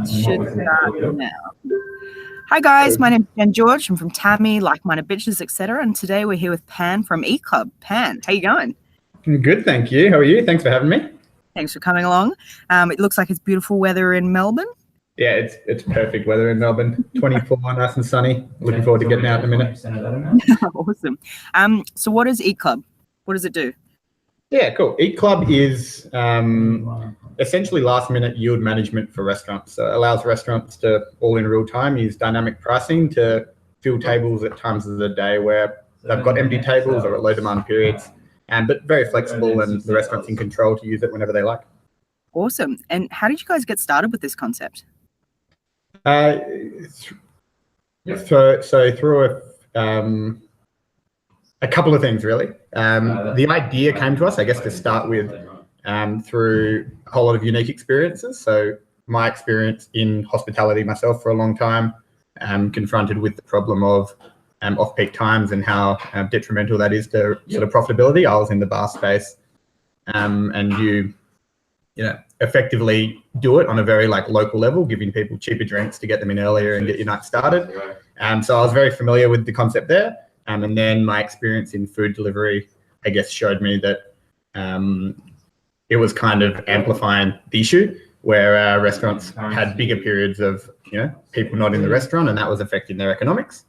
Should start now. Hi guys, my name's Jen George. I'm from Tammy, Like-Minded Bitches, etc. And today we're here with Pan from EatClub. Pan, how you going? Good, thank you. How are you? Thanks for having me. Thanks for coming along. It looks like it's beautiful weather in Melbourne. Yeah, it's perfect weather in Melbourne. 24, nice and sunny. Looking forward to getting out in a minute. Awesome. So what is EatClub? What does it do? Yeah, cool. EatClub is essentially last-minute yield management for restaurants. So it allows restaurants to, all in real time, use dynamic pricing to fill tables at times of the day where they've got empty tables or at low demand periods, but very flexible, and the restaurant's in control to use it whenever they like. Awesome. And how did you guys get started with this concept? So through a couple of things, really. The idea came to us, I guess, to start with through a whole lot of unique experiences. So my experience in hospitality myself for a long time, confronted with the problem of off-peak times and how detrimental that is to sort of profitability. I was in the bar space, and you effectively do it on a very local level, giving people cheaper drinks to get them in earlier and get your night started. So I was very familiar with the concept there. And then my experience in food delivery, I guess, showed me that it was kind of amplifying the issue where restaurants had bigger periods of people not in the restaurant, and that was affecting their economics.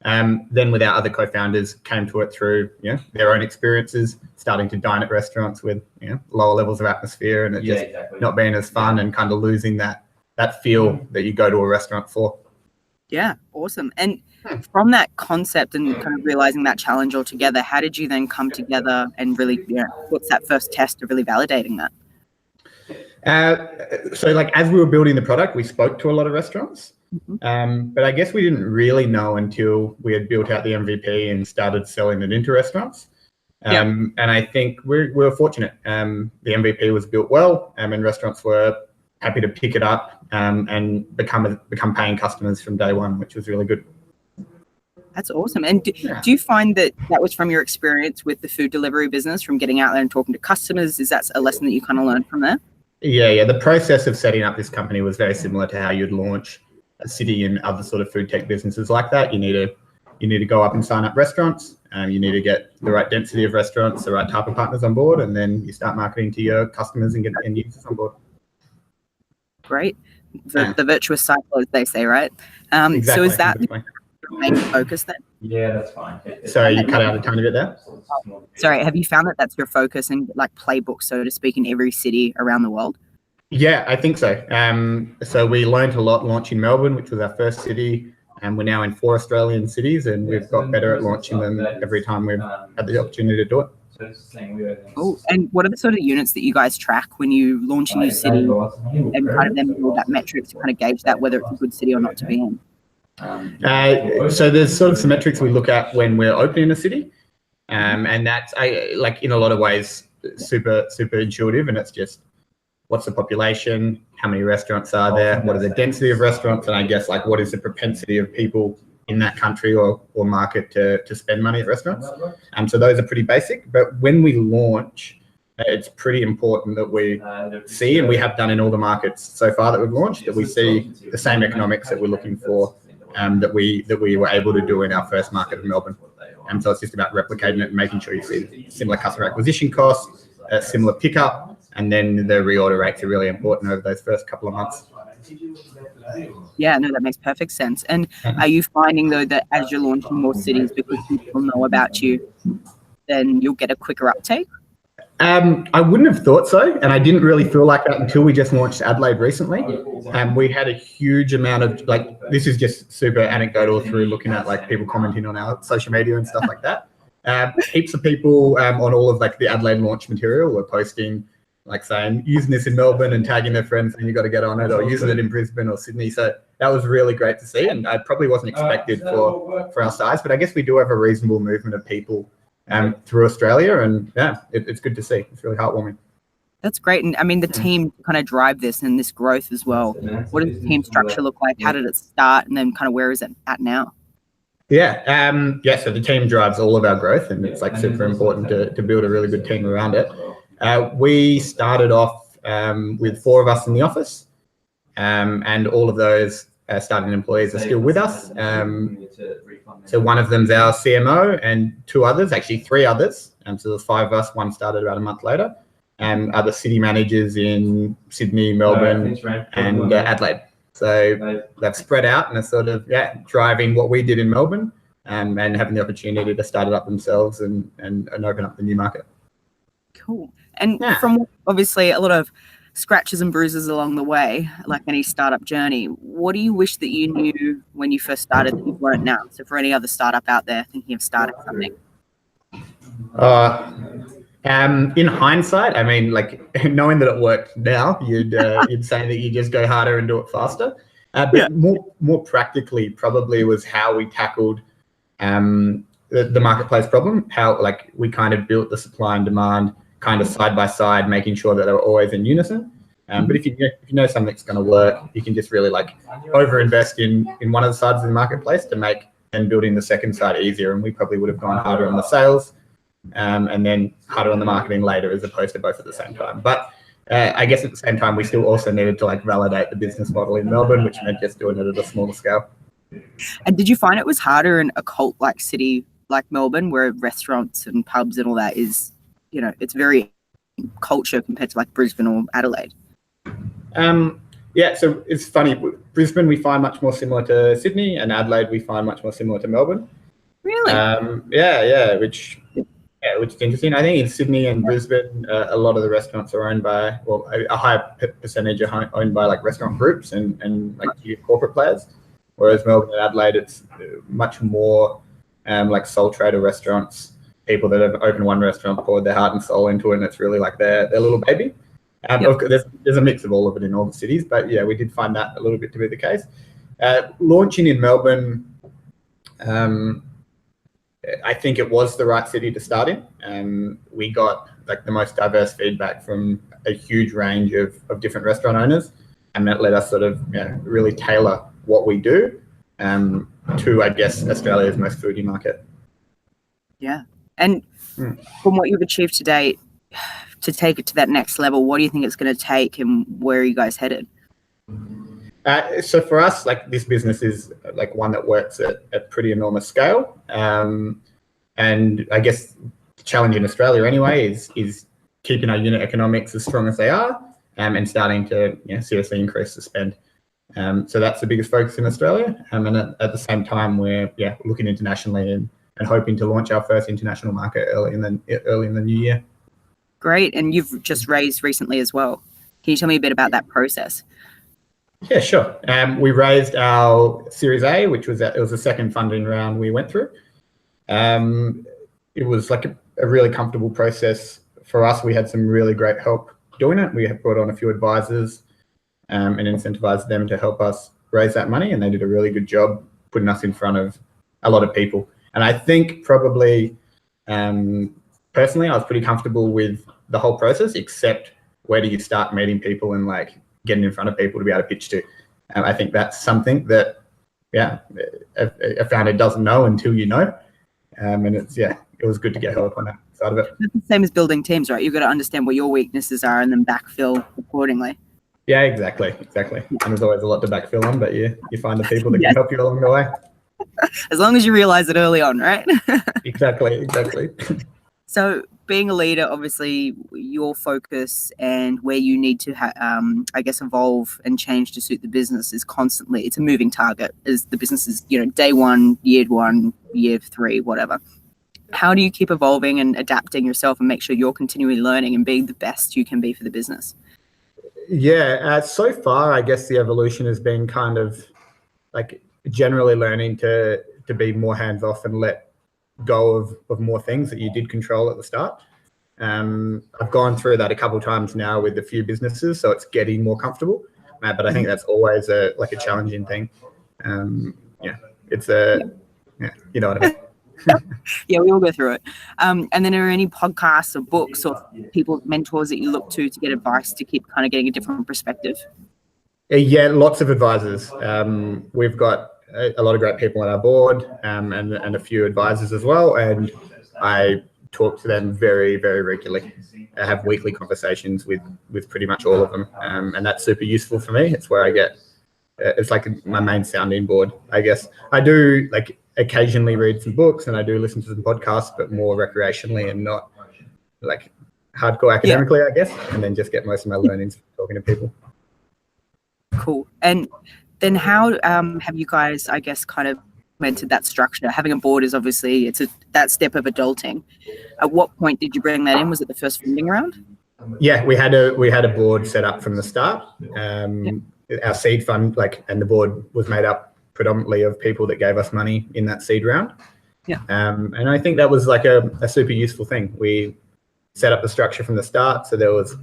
Then with our other co-founders came to it through their own experiences, starting to dine at restaurants with lower levels of atmosphere, and it just not being as fun, and kind of losing that feel that you go to a restaurant for. Yeah, awesome. And from that concept and kind of realizing that challenge altogether, how did you then come together and really, what's that first test of really validating that? So as we were building the product, we spoke to a lot of restaurants, but I guess we didn't really know until we had built out the MVP and started selling it into restaurants. And I think we were fortunate. The MVP was built well, and restaurants were happy to pick it up and become paying customers from day one, which was really good. That's awesome. And do you find that was from your experience with the food delivery business, from getting out there and talking to customers? Is that a lesson that you kind of learned from there? Yeah. The process of setting up this company was very similar to how you'd launch a city and other sort of food tech businesses like that. You need to go up and sign up restaurants. You need to get the right density of restaurants, the right type of partners on board, and then you start marketing to your customers and get end users on board. Great. The virtuous cycle, as they say, right? Exactly, so is that exactly. your main focus then? Yeah, that's fine. Sorry, you cut out a tiny bit there. Sorry, have you found that that's your focus and playbook, so to speak, in every city around the world? Yeah, I think so. So we learned a lot launching Melbourne, which was our first city, and we're now in 4 Australian cities, and we've got better at launching them every time we've had the opportunity to do it. Oh, and what are the sort of units that you guys track when you launch a new city and kind of then build that metrics to kind of gauge that whether it's a good city or not to be in? So there's sort of some metrics we look at when we're opening a city, and that's in a lot of ways super intuitive, and it's just what's the population, how many restaurants are there, what are the density of restaurants, and I guess what is the propensity of people in that country or market to spend money at restaurants. So those are pretty basic, but when we launch, it's pretty important that we see, and we have done in all the markets so far that we've launched, that we see the same economics that we're looking for, that we were able to do in our first market of Melbourne. So it's just about replicating it and making sure you see similar customer acquisition costs, similar pickup, and then the reorder rates are really important over those first couple of months. Yeah, no, that makes perfect sense. And are you finding, though, that as you're launching more cities, because people know about you, then you'll get a quicker uptake? I wouldn't have thought so, and I didn't really feel like that until we just launched Adelaide recently. We had a huge amount of, this is just super anecdotal through looking at people commenting on our social media and stuff like that. Heaps of people on all of the Adelaide launch material were posting, saying, using this in Melbourne and tagging their friends and you got to get on it, or using it in Brisbane or Sydney. So that was really great to see, and I probably wasn't expected for our size, but I guess we do have a reasonable movement of people through Australia, and it's good to see. It's really heartwarming. That's great. And I mean, the team kind of drive this and this growth as well. What does the team structure look like? How did it start? And then kind of where is it at now? So the team drives all of our growth, and it's super important to build a really good team around it. We started off with 4 of us in the office, and all of those starting employees are still with us. So one of them's our CMO, and two others, actually three others. So there's five of us. One started about a month later. Are the city managers in Sydney, Melbourne, and Adelaide. So they've spread out and are sort of driving what we did in Melbourne, and having the opportunity to start it up themselves and open up the new market. Cool. And from obviously a lot of scratches and bruises along the way, like any startup journey, what do you wish that you knew when you first started that you've learned now? So for any other startup out there thinking of starting something. In hindsight, I mean, like knowing that it worked now, you'd say that you just go harder and do it faster. But more practically, probably was how we tackled the marketplace problem. How like we kind of built the supply and demand kind of side by side, making sure that they were always in unison. But if you know something's going to work, you can just really like overinvest in one of the sides of the marketplace to make then building the second side easier. And we probably would have gone harder on the sales. And then harder on the marketing later, as opposed to both at the same time. But I guess at the same time, we still also needed to like validate the business model in Melbourne, which meant just doing it at a smaller scale. And did you find it was harder in a cult-like city like Melbourne, where restaurants and pubs and all that is, you know, it's very culture compared to like Brisbane or Adelaide? So it's funny. Brisbane we find much more similar to Sydney, and Adelaide we find much more similar to Melbourne. Really? Which is interesting. I think in Sydney and Brisbane, a lot of the restaurants are owned by, well, a high percentage are owned by like restaurant groups and like corporate players. Whereas Melbourne and Adelaide, it's much more like sole trader restaurants, people that have opened one restaurant, poured their heart and soul into it, and it's really like their little baby. There's a mix of all of it in all the cities, but yeah, we did find that a little bit to be the case. Launching in Melbourne, I think it was the right city to start in. We got like the most diverse feedback from a huge range of different restaurant owners, and that let us sort of really tailor what we do to, I guess, Australia's most foodie market. Yeah. And from what you've achieved to date, to take it to that next level, what do you think it's going to take, and where are you guys headed? So for us, like this business is like one that works at pretty enormous scale. And I guess the challenge in Australia anyway is keeping our unit economics as strong as they are, and starting to seriously increase the spend. So that's the biggest focus in Australia. And at the same time, we're looking internationally and hoping to launch our first international market early in the new year. Great. And you've just raised recently as well. Can you tell me a bit about that process? Yeah, sure. We raised our Series A, which was it was the second funding round we went through. It was like a really comfortable process for us. We had some really great help doing it. We had brought on a few advisors and incentivized them to help us raise that money, and they did a really good job putting us in front of a lot of people. And I think probably personally, I was pretty comfortable with the whole process, except where do you start meeting people and like getting in front of people to be able to pitch to. I think that's something that, a founder doesn't know until you know. And it's, it was good to get help on that side of it. It's the same as building teams, right? You've got to understand what your weaknesses are and then backfill accordingly. Yeah, exactly. And there's always a lot to backfill on, but you find the people that can help you along the way. As long as you realize it early on, right? Exactly. So being a leader, obviously your focus and where you need to, evolve and change to suit the business is constantly, it's a moving target as the business is, day one, year 3, whatever. How do you keep evolving and adapting yourself and make sure you're continually learning and being the best you can be for the business? So far, I guess the evolution has been kind of like generally learning to be more hands-off and let go of more things that you did control at the start. I've gone through that a couple of times now with a few businesses, so it's getting more comfortable. But I think that's always a challenging thing. It's you know what I mean. Yeah, we all go through it. And then are there any podcasts or books or people, mentors that you look to get advice to keep kind of getting a different perspective? Yeah, lots of advisors. We've got a lot of great people on our board and a few advisors as well. And I talk to them very, very regularly. I have weekly conversations with pretty much all of them, and that's super useful for me. It's where I get, it's like my main sounding board, I guess. I do like occasionally read some books and I do listen to some podcasts, but more recreationally and not like hardcore academically, I guess, and then just get most of my learnings from talking to people. Cool. And then how have you guys, I guess, kind of implemented that structure? Having a board is obviously, that step of adulting. At what point did you bring that in? Was it the first funding round? Yeah, we had a board set up from the start. Our seed fund, and the board was made up predominantly of people that gave us money in that seed round. Yeah. And I think that was like a super useful thing. We set up the structure from the start. So there was,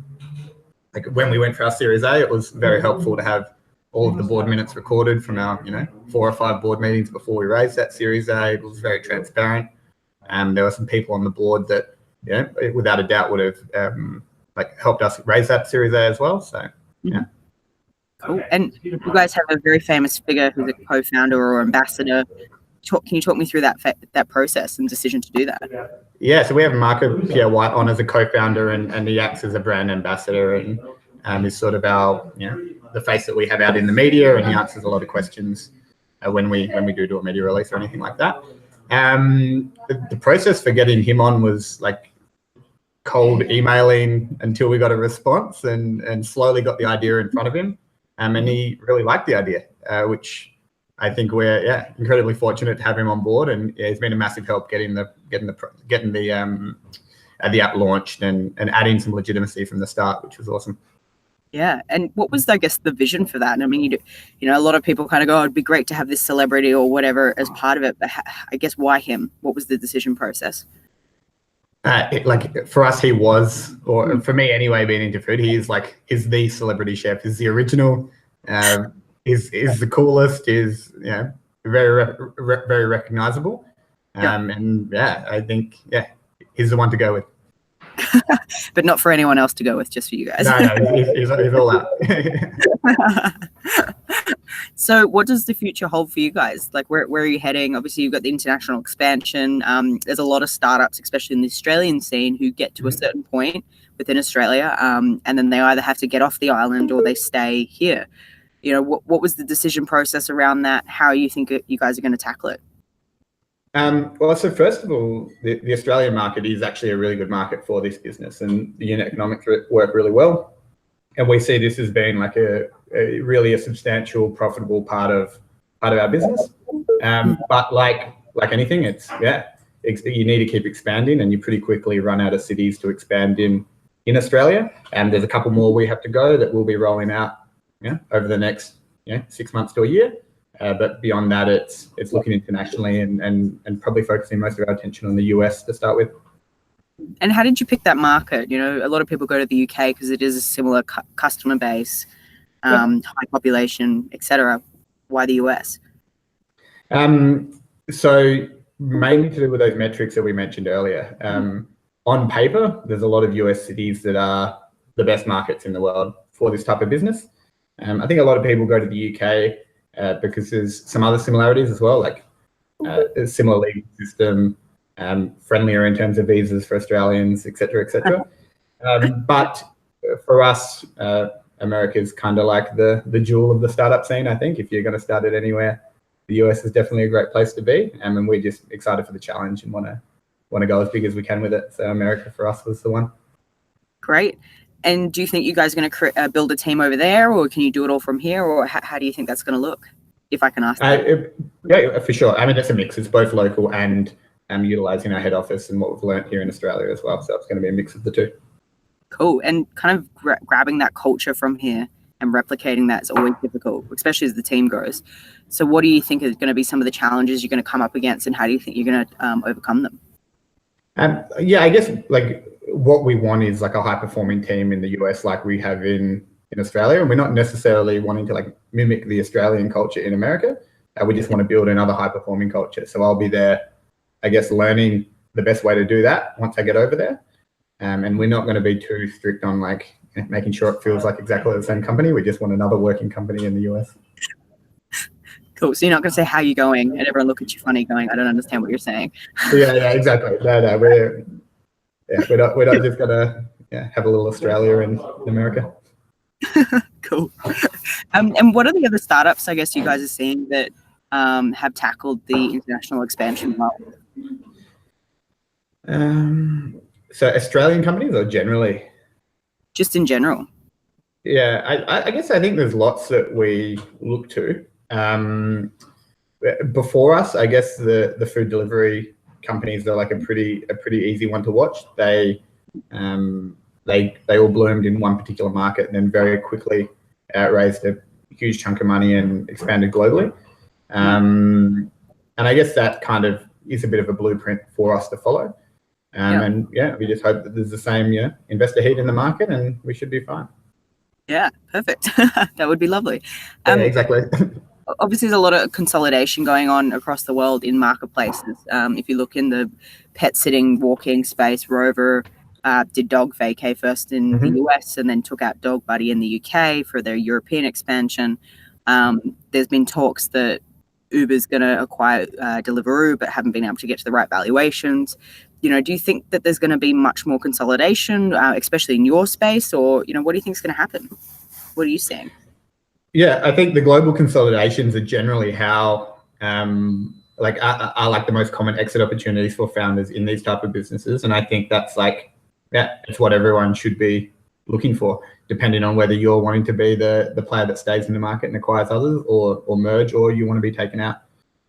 like, when we went for our Series A, it was very helpful to have all of the board minutes recorded from our, 4 or 5 board meetings before we raised that Series A. It was very transparent. There were some people on the board that, without a doubt would have helped us raise that Series A as well. So, yeah. Cool. And you guys have a very famous figure who's a co-founder or ambassador. Can you talk me through that process and decision to do that? Yeah, so we have Marco Pierre White on as a co-founder, and he acts as a brand ambassador, and is sort of our, the face that we have out in the media, and he answers a lot of questions when we do a media release or anything like that. The process for getting him on was like cold emailing until we got a response, and slowly got the idea in front of him, and he really liked the idea, which I think we're incredibly fortunate to have him on board, and he's been a massive help getting the app launched and adding some legitimacy from the start, which was awesome. Yeah, and what was, I guess, the vision for that? And I mean, a lot of people kind of go, oh, it'd be great to have this celebrity or whatever as part of it, but I guess why him? What was the decision process? For us, he was, or for me anyway, being into food, he's the celebrity chef. He's the original. Is the coolest. Is very very recognizable. And I think he's the one to go with. But not for anyone else to go with, just for you guys. No, he's all out. So what does the future hold for you guys? Like, where are you heading? Obviously, you've got the international expansion. There's a lot of startups, especially in the Australian scene, who get to a certain point within Australia, and then they either have to get off the island or they stay here. What was the decision process around that? How you think you guys are going to tackle it? Well, so first of all, the Australian market is actually a really good market for this business, and the unit economics work really well. And we see this as being like a really substantial, profitable part of our business. But like anything, you need to keep expanding, and you pretty quickly run out of cities to expand in Australia. And there's a couple more we have to go that we'll be rolling out over the next 6 months to a year. But beyond that, it's looking internationally and probably focusing most of our attention on the US to start with. And how did you pick that market? A lot of people go to the UK because it is a similar customer base, high population, etc. Why the US? So mainly to do with those metrics that we mentioned earlier. On paper, there's a lot of US cities that are the best markets in the world for this type of business. I think a lot of people go to the UK because there's some other similarities as well, like a similar legal system, friendlier in terms of visas for Australians, et cetera. But for us, America is kind of like the jewel of the startup scene. I think if you're going to start it anywhere, the US is definitely a great place to be, and we're just excited for the challenge and want to go as big as we can with it. So America for us was the one. Great. And do you think you guys are going to build a team over there, or can you do it all from here, or how do you think that's going to look, if I can ask that? Yeah, for sure. I mean, it's a mix. It's both local and utilising our head office and what we've learned here in Australia as well. So it's going to be a mix of the two. Cool. And kind of grabbing that culture from here and replicating that is always difficult, especially as the team grows. So what do you think is going to be some of the challenges you're going to come up against, and how do you think you're going to overcome them? I guess what we want is like a high performing team in the US like we have in Australia, and we're not necessarily wanting to mimic the Australian culture in America. We just want to build another high performing culture. So I'll be there, I guess, learning the best way to do that once I get over there. And we're not going to be too strict on making sure it feels like exactly the same company. We just want another working company in the US. Cool. So you're not going to say how you're going and everyone look at you funny going, I don't understand what you're saying. Yeah, exactly. No, Yeah, we're not just gonna have a little Australia in America. Cool. And what are the other startups, I guess, you guys are seeing that have tackled the international expansion well? So Australian companies or generally? Just in general. Yeah, I guess I think there's lots that we look to. Before us, I guess the food delivery companies are like a pretty easy one to watch. They all bloomed in one particular market and then very quickly raised a huge chunk of money and expanded globally. And I guess that kind of is a bit of a blueprint for us to follow. And we just hope that there's the same investor heat in the market and we should be fine. Yeah, perfect. That would be lovely. Yeah, exactly. Obviously, there's a lot of consolidation going on across the world in marketplaces. If you look in the pet sitting, walking space, Rover did Dog Vacay first in the US and then took out Dog Buddy in the UK for their European expansion. There's been talks that Uber's going to acquire Deliveroo, but haven't been able to get to the right valuations. Do you think that there's going to be much more consolidation, especially in your space, or what do you think is going to happen? What are you seeing? Yeah, I think the global consolidations are generally how are like the most common exit opportunities for founders in these type of businesses, and I think that's it's what everyone should be looking for, depending on whether you're wanting to be the player that stays in the market and acquires others, or merge, or you want to be taken out.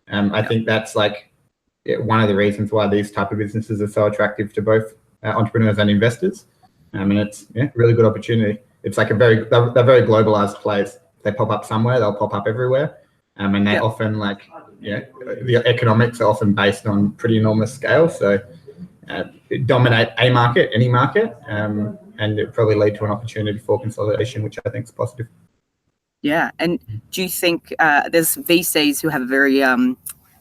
I think that's one of the reasons why these type of businesses are so attractive to both entrepreneurs and investors. And it's really good opportunity. It's like they're very globalized players. They pop up somewhere, they'll pop up everywhere. And they often the economics are often based on pretty enormous scale. So dominate a market, any market, and it probably lead to an opportunity for consolidation, which I think is positive. Yeah. And do you think there's VCs who have a very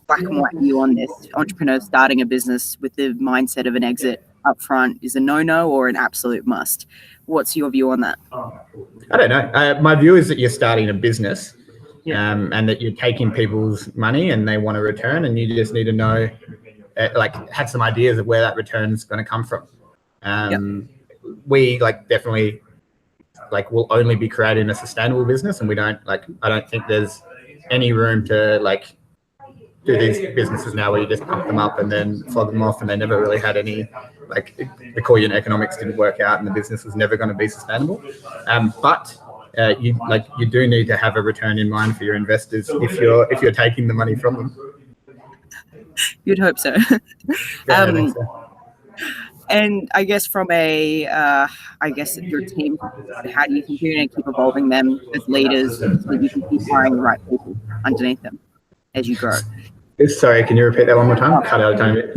black and white view on this? Entrepreneurs starting a business with the mindset of an exit up front is a no-no or an absolute must. What's your view on that? I don't know. My view is that you're starting a business and that you're taking people's money and they want a return, and you just need to know, have some ideas of where that return is going to come from. We definitely will only be creating a sustainable business, and we don't I don't think there's any room to do these businesses now where you just pump them up and then flog them off, and they never really had any the core unit economics didn't work out and the business was never going to be sustainable. But you do need to have a return in mind for your investors if you're taking the money from them. You'd hope so. I think so. And I guess from your team, how do you think you're going to keep evolving them as leaders so that you can keep hiring the right people underneath them as you grow? Sorry, can you repeat that one more time? Cut out a tiny bit.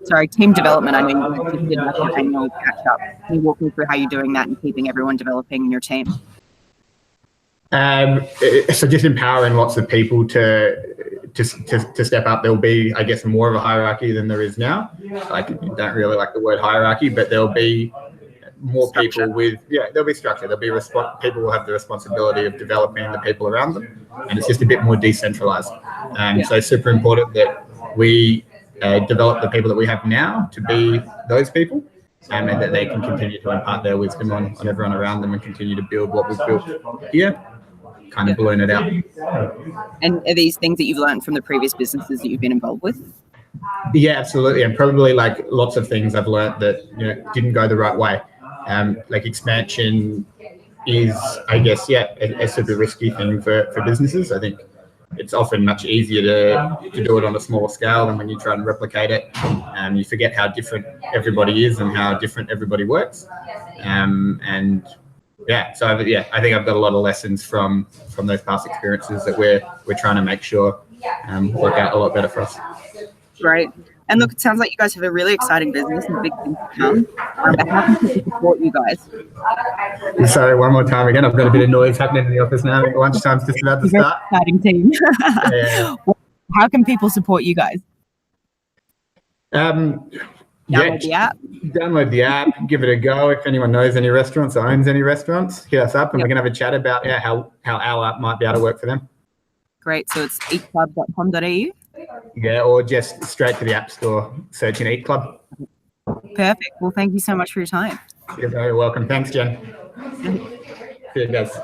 Sorry, team development. I know you did an annual catch up. Can you walk me through how you're doing that and keeping everyone developing in your team? So just empowering lots of people to step up. There'll be, I guess, more of a hierarchy than there is now. I don't really like the word hierarchy, but there'll be more structure. People there'll be structure. There'll be people will have the responsibility of developing the people around them, and it's just a bit more decentralized. So super important that we develop the people that we have now to be those people, and that they can continue to impart their wisdom on everyone around them and continue to build what we've built here, kind of balloon it out. And are these things that you've learned from the previous businesses that you've been involved with? Yeah, absolutely. And probably lots of things I've learned that didn't go the right way. Expansion is, I guess, a super risky thing for businesses. I think it's often much easier to do it on a smaller scale than when you try and replicate it. You forget how different everybody is and how different everybody works. So I think I've got a lot of lessons from those past experiences that we're trying to make sure work out a lot better for us. Great. And look, it sounds like you guys have a really exciting business and big things to come. But how can people support you guys? Sorry, one more time again. I've got a bit of noise happening in the office now. I think lunchtime's just about to start. Exciting team. Yeah. How can people support you guys? Download the app. Download the app. Give it a go. If anyone knows any restaurants or owns any restaurants, hit us up and we can have a chat about how our app might be able to work for them. Great. So it's eatclub.com.au? Yeah, or just straight to the App Store, search in EatClub. Perfect. Well, thank you so much for your time. You're very welcome. Thanks, Jen. See you guys.